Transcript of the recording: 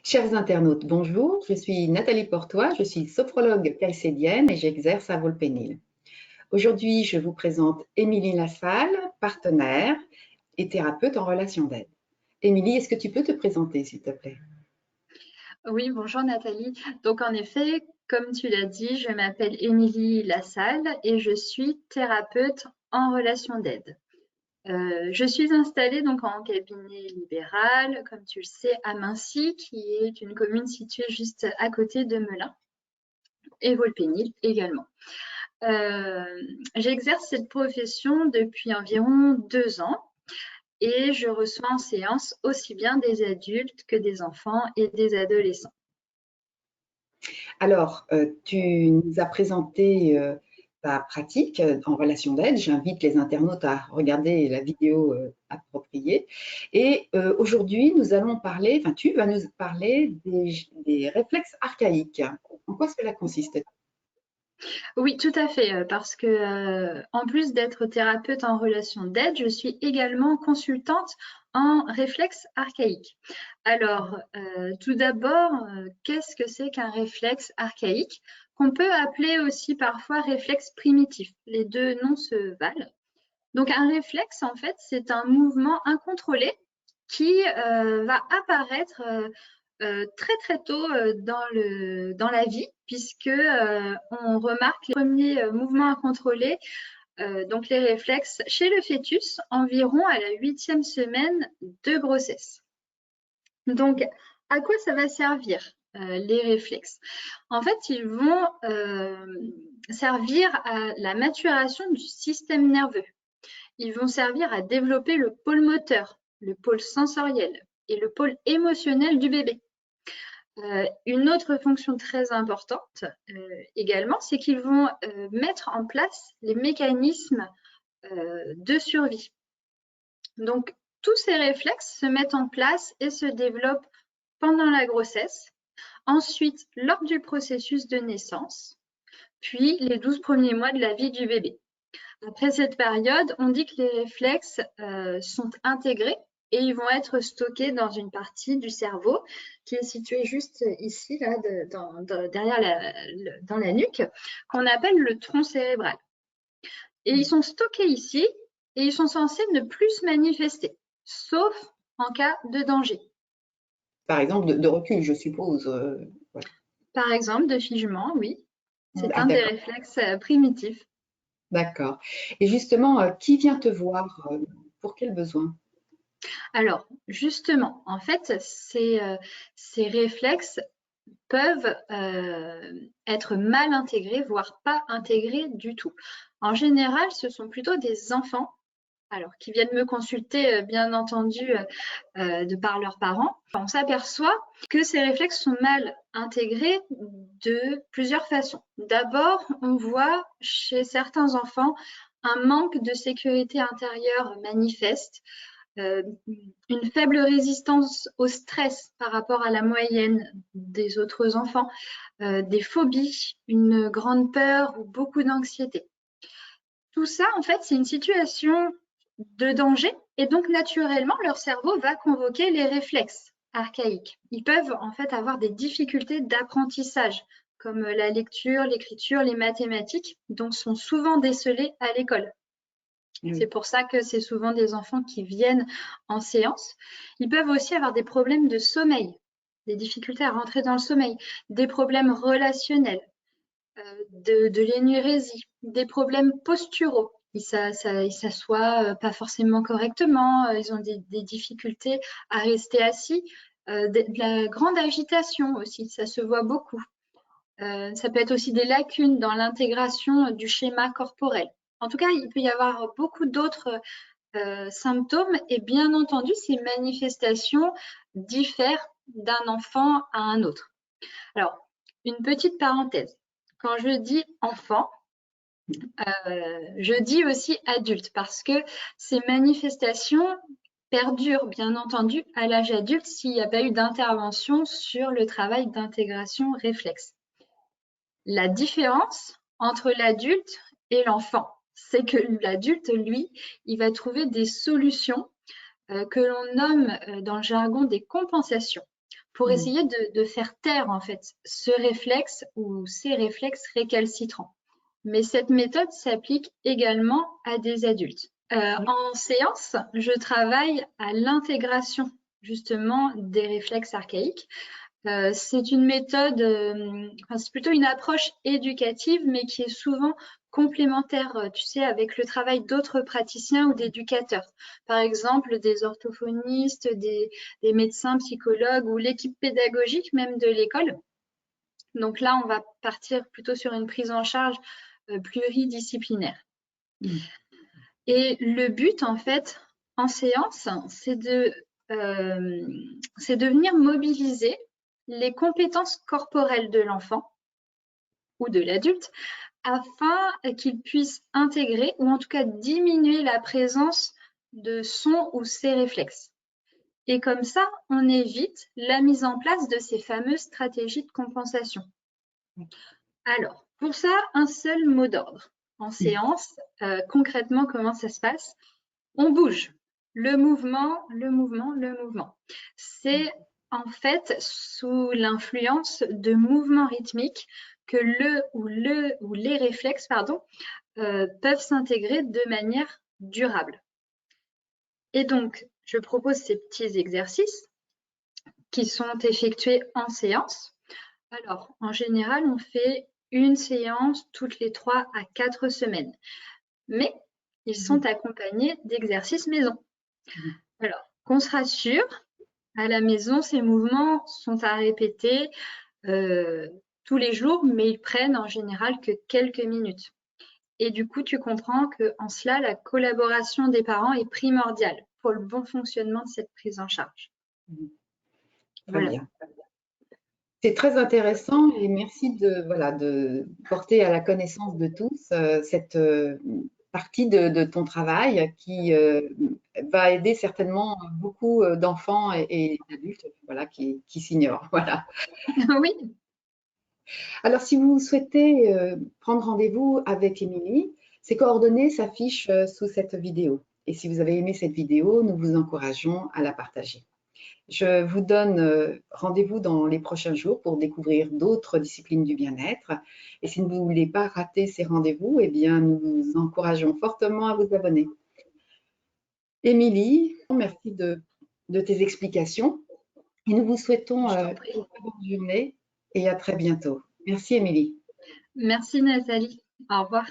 Chers internautes, bonjour, je suis Nathalie Portois, je suis sophrologue caïcédienne et j'exerce à Volpénil. Aujourd'hui, je vous présente Émilie Lassalle, partenaire et thérapeute en relation d'aide. Émilie, est-ce que tu peux te présenter, s'il te plaît? Oui, bonjour Nathalie. Donc en effet, comme tu l'as dit, je m'appelle Émilie Lassalle et je suis thérapeute en relation d'aide. Je suis installée donc en cabinet libéral, comme tu le sais, à Mincy, qui est une commune située juste à côté de Melun, et Volpénil également. Euh, J'exerce cette profession depuis environ 2 ans et je reçois en séance aussi bien des adultes que des enfants et des adolescents. Alors, tu nous as présenté ta pratique en relation d'aide. J'invite les internautes à regarder la vidéo appropriée. Et aujourd'hui, nous allons parler, enfin, tu vas nous parler des réflexes archaïques. En quoi cela consiste? Oui, tout à fait, parce que, en plus d'être thérapeute en relation d'aide, je suis également consultante en réflexe archaïque. Alors, tout d'abord, qu'est-ce que c'est qu'un réflexe archaïque? Qu'on peut appeler aussi parfois réflexe primitif. Les 2 noms se valent. Donc un réflexe, en fait, c'est un mouvement incontrôlé qui, va apparaître, très très tôt dans la vie, puisque on remarque les premiers mouvements incontrôlés, donc les réflexes, chez le fœtus environ à la 8e semaine de grossesse. Donc, à quoi ça va servir les réflexes? En fait, ils vont servir à la maturation du système nerveux. Ils vont servir à développer le pôle moteur, le pôle sensoriel et le pôle émotionnel du bébé. Une autre fonction très importante également, c'est qu'ils vont mettre en place les mécanismes de survie. Donc, tous ces réflexes se mettent en place et se développent pendant la grossesse, ensuite lors du processus de naissance, puis les 12 premiers mois de la vie du bébé. Après cette période, on dit que les réflexes sont intégrés et ils vont être stockés dans une partie du cerveau qui est située juste ici, là, derrière dans la nuque, qu'on appelle le tronc cérébral. Et ils sont stockés ici et ils sont censés ne plus se manifester, sauf en cas de danger. Par exemple, de recul, je suppose. Voilà. Par exemple, de figement, oui, c'est Ah, un des d'accord, réflexes primitifs. d'accord. Et justement, qui vient te voir? Pour quel besoin? Alors, justement, en fait, ces réflexes peuvent être mal intégrés, voire pas intégrés du tout. En général, ce sont plutôt des enfants, alors qui viennent me consulter, bien entendu, de par leurs parents. On s'aperçoit que ces réflexes sont mal intégrés de plusieurs façons. D'abord, on voit chez certains enfants un manque de sécurité intérieure manifeste, euh, une faible résistance au stress par rapport à la moyenne des autres enfants, des phobies, une grande peur ou beaucoup d'anxiété. Tout ça, en fait, c'est une situation de danger et donc naturellement, leur cerveau va convoquer les réflexes archaïques. Ils peuvent en fait avoir des difficultés d'apprentissage comme la lecture, l'écriture, les mathématiques, donc sont souvent décelés à l'école. C'est Oui. pour ça que c'est souvent des enfants qui viennent en séance. Ils peuvent aussi avoir des problèmes de sommeil, des difficultés à rentrer dans le sommeil, des problèmes relationnels, de l'énurésie, des problèmes posturaux. Ils s'assoient pas forcément correctement, ils ont des difficultés à rester assis, de la grande agitation aussi, ça se voit beaucoup. Ça peut être aussi des lacunes dans l'intégration du schéma corporel. En tout cas, il peut y avoir beaucoup d'autres symptômes et bien entendu, ces manifestations diffèrent d'un enfant à un autre. Alors, une petite parenthèse. Quand je dis enfant, je dis aussi adulte parce que ces manifestations perdurent bien entendu à l'âge adulte s'il n'y a pas eu d'intervention sur le travail d'intégration réflexe. La différence entre l'adulte et l'enfant, c'est que l'adulte, lui, il va trouver des solutions que l'on nomme dans le jargon des compensations. pour Mm. essayer de faire taire en fait ce réflexe ou ces réflexes récalcitrants. Mais cette méthode s'applique également à des adultes. En séance, je travaille à l'intégration justement des réflexes archaïques. C'est une méthode, c'est plutôt une approche éducative, mais qui est souvent complémentaire, tu sais, avec le travail d'autres praticiens ou d'éducateurs. Par exemple, des orthophonistes, des médecins, psychologues ou l'équipe pédagogique même de l'école. Donc là, on va partir plutôt sur une prise en charge pluridisciplinaire. Mm. Et le but, en fait, en séance, c'est de venir mobiliser les compétences corporelles de l'enfant ou de l'adulte afin qu'il puisse intégrer ou en tout cas diminuer la présence de son ou ses réflexes. Et comme ça, on évite la mise en place de ces fameuses stratégies de compensation. Alors, pour ça, un seul mot d'ordre. En séance, concrètement, comment ça se passe? On bouge. Le mouvement, le mouvement, le mouvement. C'est en fait sous l'influence de mouvements rythmiques que les réflexes peuvent s'intégrer de manière durable. Et donc, je propose ces petits exercices qui sont effectués en séance. Alors, en général, on fait une séance toutes les 3 à 4 semaines. Mais ils sont accompagnés d'exercices maison. Alors, qu'on se rassure, à la maison, ces mouvements sont à répéter tous les jours, mais ils prennent en général que quelques minutes. Et du coup, tu comprends qu'en cela, la collaboration des parents est primordiale pour le bon fonctionnement de cette prise en charge. Très bien. C'est très intéressant et merci de porter à la connaissance de tous cette partie de ton travail qui va aider certainement beaucoup d'enfants et d'adultes qui s'ignorent. Voilà. Oui. Alors, si vous souhaitez prendre rendez-vous avec Émilie, ses coordonnées s'affichent sous cette vidéo. Et si vous avez aimé cette vidéo, nous vous encourageons à la partager. Je vous donne rendez-vous dans les prochains jours pour découvrir d'autres disciplines du bien-être. Et si vous ne voulez pas rater ces rendez-vous, eh bien, nous vous encourageons fortement à vous abonner. Émilie, merci de tes explications. Et nous vous souhaitons une très bonne journée et à très bientôt. Merci, Émilie. Merci, Nathalie. Au revoir.